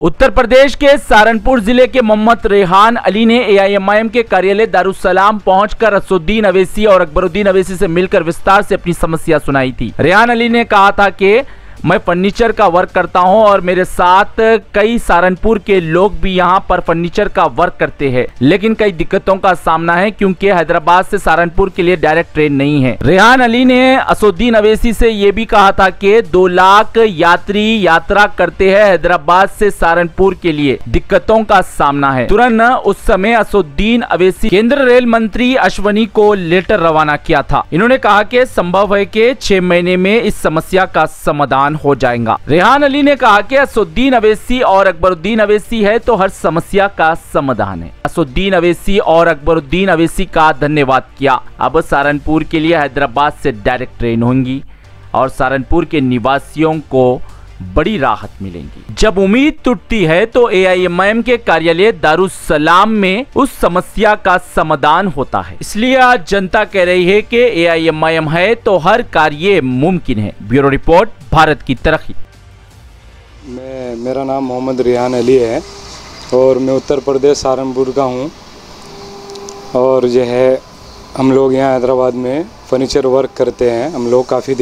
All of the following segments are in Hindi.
उत्तर प्रदेश के सहारनपुर जिले के मोहम्मद रेहान अली ने एआईएमआईएम के कार्यालय दारुसलाम पहुंचकर असदुद्दीन अवैसी और अकबरुद्दीन अवैसी से मिलकर विस्तार से अपनी समस्या सुनाई थी। रेहान अली ने कहा था कि मैं फर्नीचर का वर्क करता हूं और मेरे साथ कई सहारनपुर के लोग भी यहां पर फर्नीचर का वर्क करते हैं, लेकिन कई दिक्कतों का सामना है क्योंकि हैदराबाद से सहारनपुर के लिए डायरेक्ट ट्रेन नहीं है। रेहान अली ने असदुद्दीन अवैसी से यह भी कहा था कि 2 लाख यात्री यात्रा करते हैं हैदराबाद से सहारनपुर के लिए, दिक्कतों का सामना है। तुरंत उस समय असदुद्दीन अवैसी केंद्र रेल मंत्री अश्वनी को लेटर रवाना किया था। इन्होंने कहा कि संभव है कि 6 महीने में इस समस्या का समाधान हो जाएगा। रेहान अली ने कहा कि असदुद्दीन अवैसी और अकबरुद्दीन अवैसी है तो हर समस्या का समाधान है। असदुद्दीन अवैसी और अकबरुद्दीन अवैसी का धन्यवाद किया। अब सहारनपुर के लिए हैदराबाद से डायरेक्ट ट्रेन होंगी और सहारनपुर के निवासियों को बड़ी राहत मिलेगी। जब उम्मीद टूटती है तो एआईएमआईएम के कार्यालय दारुसलाम में उस समस्या का समाधान होता है। इसलिए आज जनता कह रही है कि एआईएमआईएम है तो हर कार्य मुमकिन है। ब्यूरो रिपोर्ट, भारत की तरक्की। मेरा नाम मोहम्मद रेहान अली है और मैं उत्तर प्रदेश सहारनपुर का हूँ और जो है हम लोग यहाँ हैदराबाद में फर्नीचर वर्क करते हैं। हम लोग काफ़ी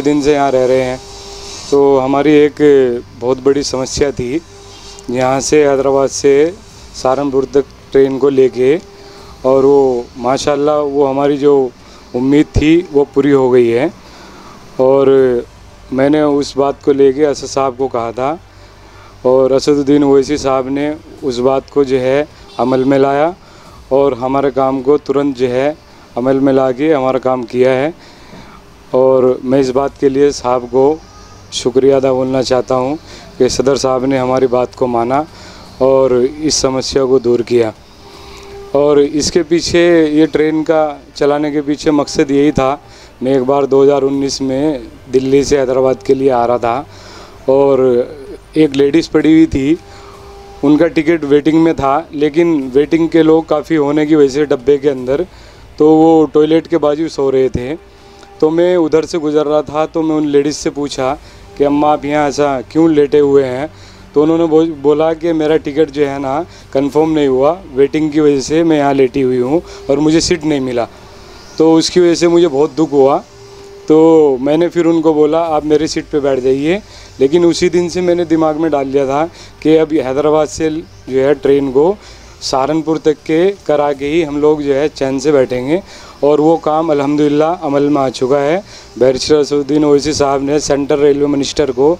दिन से यहाँ रह रहे हैं। तो हमारी एक बहुत बड़ी समस्या थी, यहाँ से हैदराबाद से सहारनपुर तक ट्रेन को लेके, और वो माशाल्लाह वो हमारी जो उम्मीद थी वो पूरी हो गई है। और मैंने उस बात को लेके असद साहब को कहा था और असदुद्दीन ओवैसी साहब ने उस बात को जो है अमल में लाया और हमारे काम को तुरंत जो है अमल में ला के हमारा काम किया है। और मैं इस बात के लिए साहब को शुक्रिया अदा बोलना चाहता हूँ कि सदर साहब ने हमारी बात को माना और इस समस्या को दूर किया। और इसके पीछे ये ट्रेन का चलाने के पीछे मकसद यही था। मैं एक बार 2019 में दिल्ली से हैदराबाद के लिए आ रहा था और एक लेडीज़ पड़ी हुई थी, उनका टिकट वेटिंग में था, लेकिन वेटिंग के लोग काफ़ी होने की वजह से डब्बे के अंदर तो वो टॉयलेट के बाजू सो रहे थे। तो मैं उधर से गुजर रहा था तो मैं उन लेडीज़ से पूछा कि अम्मा आप यहाँ ऐसा क्यों लेटे हुए हैं। तो उन्होंने बोला कि मेरा टिकट जो है ना कंफर्म नहीं हुआ, वेटिंग की वजह से मैं यहाँ लेटी हुई हूँ और मुझे सीट नहीं मिला। तो उसकी वजह से मुझे बहुत दुख हुआ। तो मैंने फिर उनको बोला आप मेरी सीट पे बैठ जाइए। लेकिन उसी दिन से मैंने दिमाग में डाल लिया था कि अब हैदराबाद से जो है ट्रेन को सहारनपुर तक के करा के ही हम लोग जो है चैन से बैठेंगे। और वो काम अल्हम्दुलिल्लाह अमल में आ चुका है। बैरिस्टर असदुद्दीन ओवैसी साहब ने सेंट्रल रेलवे मिनिस्टर को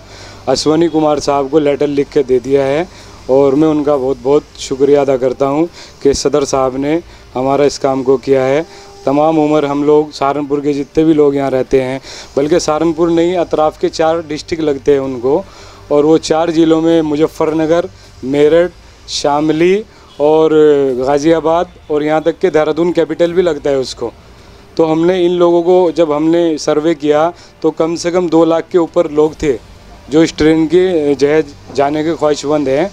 अश्वनी कुमार साहब को लेटर लिख के दे दिया है और मैं उनका बहुत बहुत शुक्रिया अदा करता हूं कि सदर साहब ने हमारा इस काम को किया है। तमाम उम्र हम लोग सहारनपुर के जितने भी लोग यहाँ रहते हैं, बल्कि सहारनपुर नहीं अतराफ़ के 4 डिस्ट्रिक्ट लगते हैं उनको, और वो 4 ज़िलों में मुजफ्फरनगर, मेरठ, शामली और गाज़ियाबाद और यहाँ तक के देहरादून कैपिटल भी लगता है उसको। तो हमने इन लोगों को जब हमने सर्वे किया तो कम से कम 2 लाख के ऊपर लोग थे जो इस ट्रेन के जो है जाने के ख्वाहिशमंद हैं।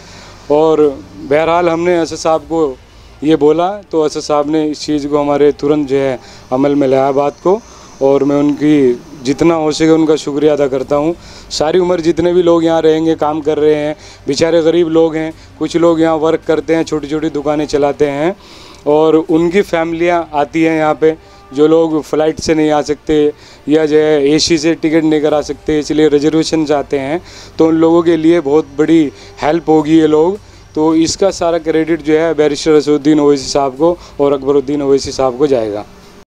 और बहरहाल हमने असद साहब को ये बोला तो असद साहब ने इस चीज़ को हमारे तुरंत जो है अमल में लाया बात को, और मैं उनकी जितना हो सके उनका शुक्रिया अदा करता हूँ। सारी उम्र जितने भी लोग यहाँ रहेंगे, काम कर रहे हैं, बेचारे गरीब लोग हैं, कुछ लोग यहाँ वर्क करते हैं, छोटी छोटी दुकानें चलाते हैं और उनकी फैमिलियाँ आती हैं यहाँ पे, जो लोग फ़्लाइट से नहीं आ सकते या जो है एसी से टिकट नहीं करा सकते, इसलिए रिजर्वेशन चाहते हैं, तो उन लोगों के लिए बहुत बड़ी हेल्प होगी ये लोग। तो इसका सारा क्रेडिट जो है बैरिस्टर असदुद्दीन ओवैसी साहब को और अकबरुद्दीन ओवैसी साहब को जाएगा।